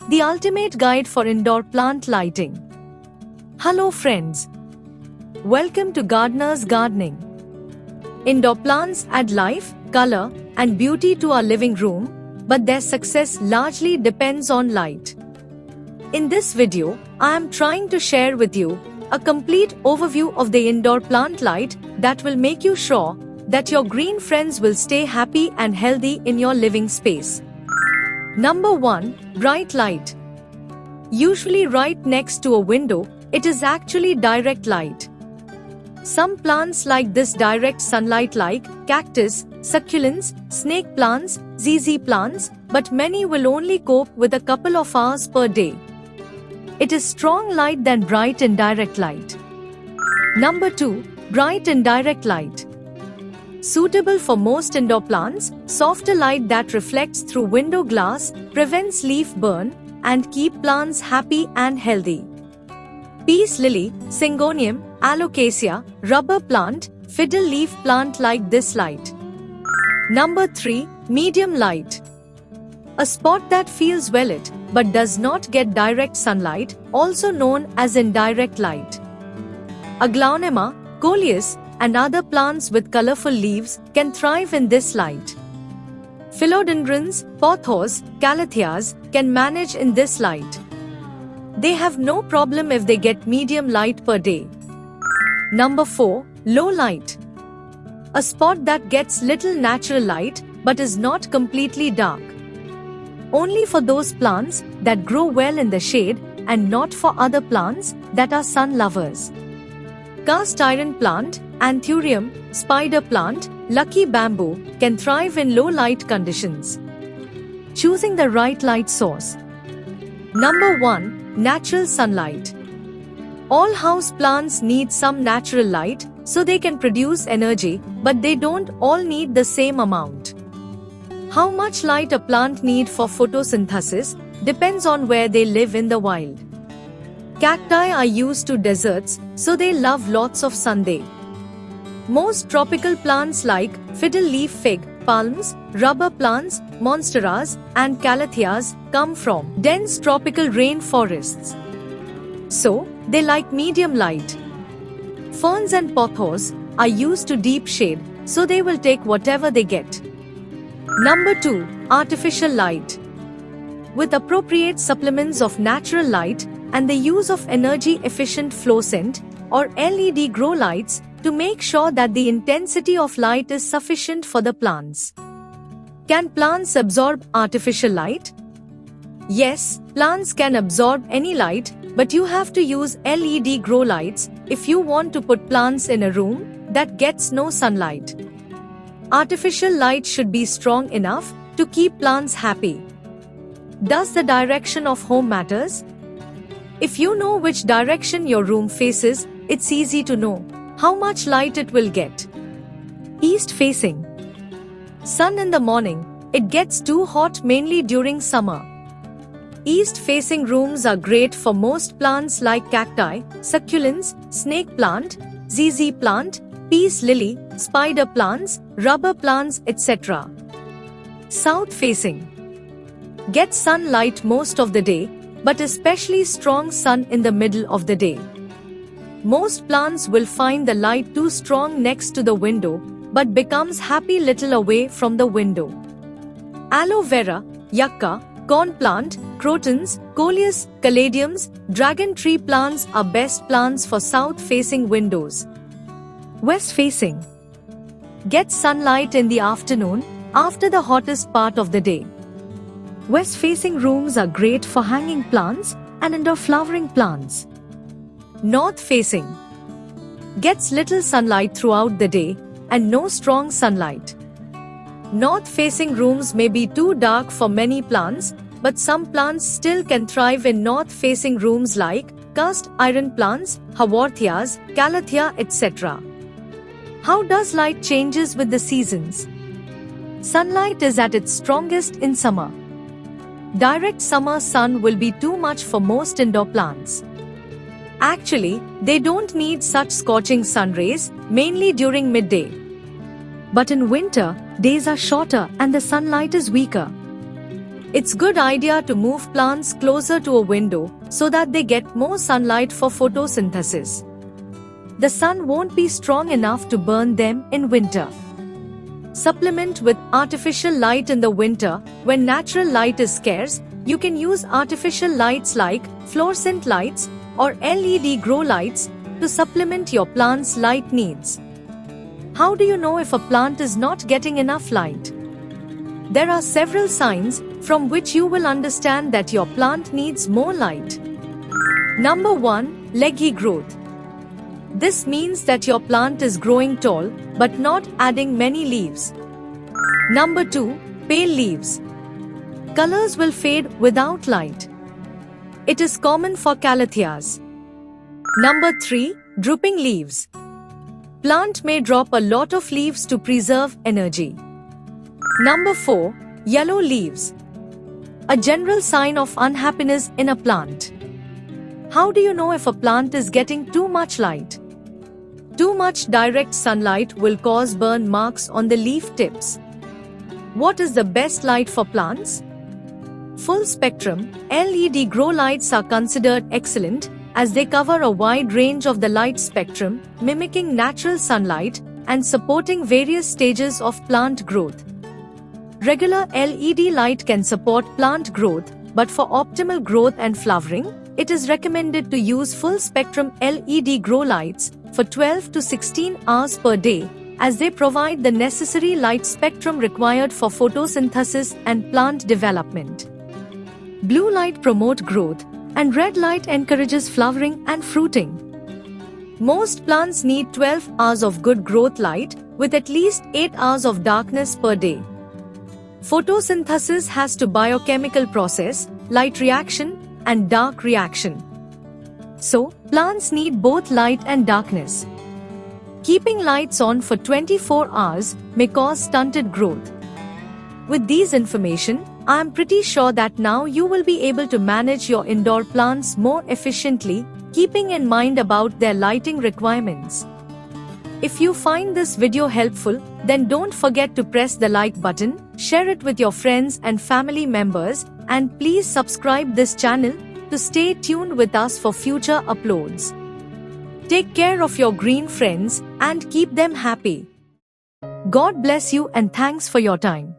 the ultimate guide for indoor plant lighting. Hello friends. Welcome to Gardener's Gardening. Indoor plants add life, color, and beauty to our living room, but their success largely depends on light. In this video, I am trying to share with you a complete overview of the indoor plant light that will make you sure that your green friends will stay happy and healthy in your living space. Number 1. Bright light. Usually right next to a window, it is actually direct light. Some plants like this direct sunlight like cactus, succulents, snake plants, ZZ plants, but many will only cope with a couple of hours per day. It is strong light than bright indirect light. Number 2. Bright indirect light. Suitable for most indoor plants, softer light that reflects through window glass, prevents leaf burn, and keep plants happy and healthy. Peace lily, syngonium, alocasia, rubber plant, fiddle leaf plant like this light. Number 3. Medium light. A spot that feels well lit, but does not get direct sunlight, also known as indirect light. Aglaonema, coleus, and other plants with colorful leaves can thrive in this light. Philodendrons, pothos, calatheas can manage in this light. They have no problem if they get medium light per day. Number 4. Low light. A spot that gets little natural light but is not completely dark. Only for those plants that grow well in the shade and not for other plants that are sun lovers. Cast iron plant, anthurium, spider plant, lucky bamboo can thrive in low light conditions. Choosing the right light source. Number 1. Natural sunlight. All house plants need some natural light so they can produce energy, but they don't all need the same amount. How much light a plant needs for photosynthesis depends on where they live in the wild. Cacti are used to deserts, so they love lots of sunday. Most tropical plants like fiddle leaf fig, palms, rubber plants, monsteras, and calatheas come from dense tropical rainforests. So, they like medium light. Ferns and pothos are used to deep shade, so they will take whatever they get. Number 2. Artificial light. With appropriate supplements of natural light and the use of energy-efficient fluorescent or LED grow lights to make sure that the intensity of light is sufficient for the plants. Can plants absorb artificial light? Yes, plants can absorb any light, but you have to use LED grow lights if you want to put plants in a room that gets no sunlight. Artificial light should be strong enough to keep plants happy. Does the direction of home matters? If you know which direction your room faces, it's easy to know how much light it will get. East facing. Sun in the morning, it gets too hot mainly during summer. East facing rooms are great for most plants like cacti, succulents, snake plant, ZZ plant, peace lily, spider plants, rubber plants, etc. South facing. Get sunlight most of the day, but especially strong sun in the middle of the day. Most plants will find the light too strong next to the window, but becomes happy little away from the window. Aloe vera, yucca, corn plant, crotons, coleus, caladiums, dragon tree plants are best plants for south-facing windows. West facing. Get sunlight in the afternoon, after the hottest part of the day. West-facing rooms are great for hanging plants and indoor flowering plants. North-facing. Gets little sunlight throughout the day and no strong sunlight. North-facing rooms may be too dark for many plants, but some plants still can thrive in north-facing rooms like cast iron plants, haworthias, calathea, etc. How does light changes with the seasons? Sunlight is at its strongest in summer. Direct summer sun will be too much for most indoor plants. Actually, they don't need such scorching sun rays, mainly during midday. But in winter, days are shorter and the sunlight is weaker. It's good idea to move plants closer to a window so that they get more sunlight for photosynthesis. The sun won't be strong enough to burn them in winter. Supplement with artificial light in the winter. When natural light is scarce, you can use artificial lights like fluorescent lights or LED grow lights to supplement your plant's light needs. How do you know if a plant is not getting enough light? There are several signs from which you will understand that your plant needs more light. Number 1. Leggy growth. This means that your plant is growing tall but not adding many leaves. Number 2. Pale leaves. Colors will fade without light. It is common for calatheas. Number 3. Drooping leaves. Plant may drop a lot of leaves to preserve energy. Number 4. Yellow leaves. A general sign of unhappiness in a plant. How do you know if a plant is getting too much light? Too much direct sunlight will cause burn marks on the leaf tips. What is the best light for plants? Full spectrum LED grow lights are considered excellent as they cover a wide range of the light spectrum, mimicking natural sunlight and supporting various stages of plant growth. Regular LED light can support plant growth, but for optimal growth and flowering, it is recommended to use full spectrum LED grow lights for 12 to 16 hours per day, as they provide the necessary light spectrum required for photosynthesis and plant development. Blue light promotes growth, and red light encourages flowering and fruiting. Most plants need 12 hours of good growth light, with at least 8 hours of darkness per day. Photosynthesis has to biochemical process, light reaction, and dark reaction. So, plants need both light and darkness. Keeping lights on for 24 hours may cause stunted growth. With these information, I am pretty sure that now you will be able to manage your indoor plants more efficiently, keeping in mind about their lighting requirements. If you find this video helpful, then don't forget to press the like button, share it with your friends and family members, and please subscribe this channel to stay tuned with us for future uploads. Take care of your green friends and keep them happy. God bless you and thanks for your time.